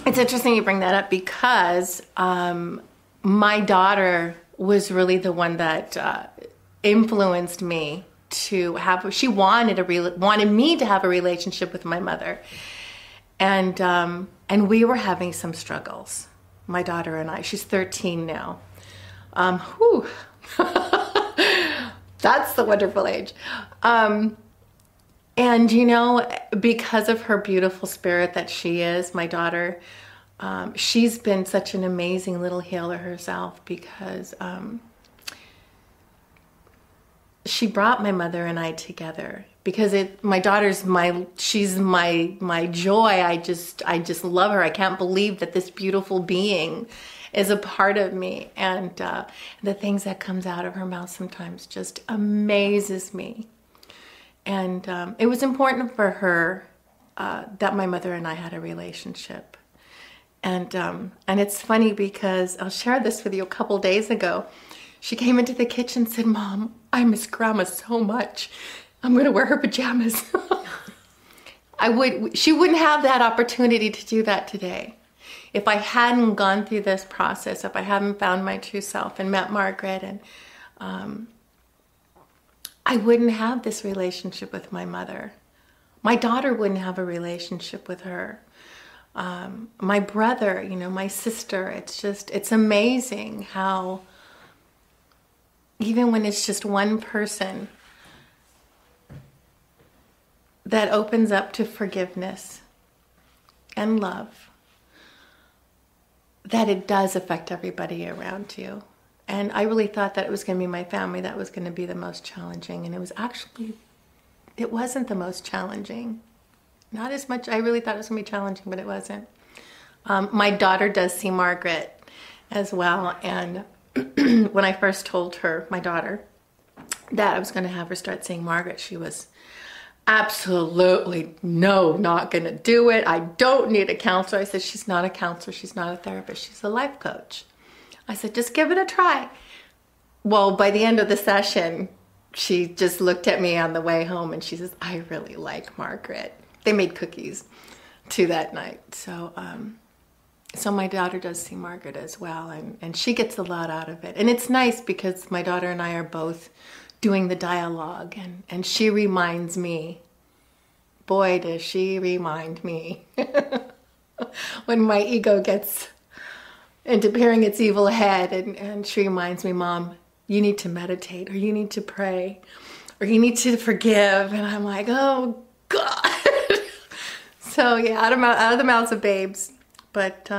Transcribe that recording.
It's interesting you bring that up because my daughter was really the one that influenced me to have. She wanted me to have a relationship with my mother, and we were having some struggles. My daughter and I. She's 13 now. Whew. That's the wonderful age. And you know, because of her beautiful spirit that she is, my daughter, she's been such an amazing little healer herself because she brought my mother and I together. Because my daughter's she's my joy. I just love her. I can't believe that this beautiful being is a part of me, and the things that comes out of her mouth sometimes just amazes me. And it was important for her that my mother and I had a relationship. And it's funny because I'll share this with you. A couple days ago, she came into the kitchen and said, "Mom, I miss Grandma so much. I'm going to wear her pajamas." She wouldn't have that opportunity to do that today. If I hadn't gone through this process, if I hadn't found my true self and met Margaret, and I wouldn't have this relationship with my mother. My daughter wouldn't have a relationship with her. My brother, you know, my sister, it's amazing how even when it's just one person that opens up to forgiveness and love, that it does affect everybody around you. And I really thought that it was going to be my family that was going to be the most challenging. And it wasn't the most challenging. Not as much, I really thought it was going to be challenging, but it wasn't. My daughter does see Margaret as well. And when I first told her, my daughter, that I was going to have her start seeing Margaret, she was absolutely, no, not going to do it. I don't need a counselor. I said, she's not a counselor. She's not a therapist. She's a life coach. I said, just give it a try. Well, by the end of the session, she just looked at me on the way home and she says, I really like Margaret. They made cookies too that night. So my daughter does see Margaret as well, and she gets a lot out of it. And it's nice because my daughter and I are both doing the dialogue, and she reminds me, boy, does she remind me when my ego gets into peering its evil head, and she reminds me, Mom, you need to meditate, or you need to pray, or you need to forgive. And I'm like, oh God. So yeah, out of the mouths of babes. But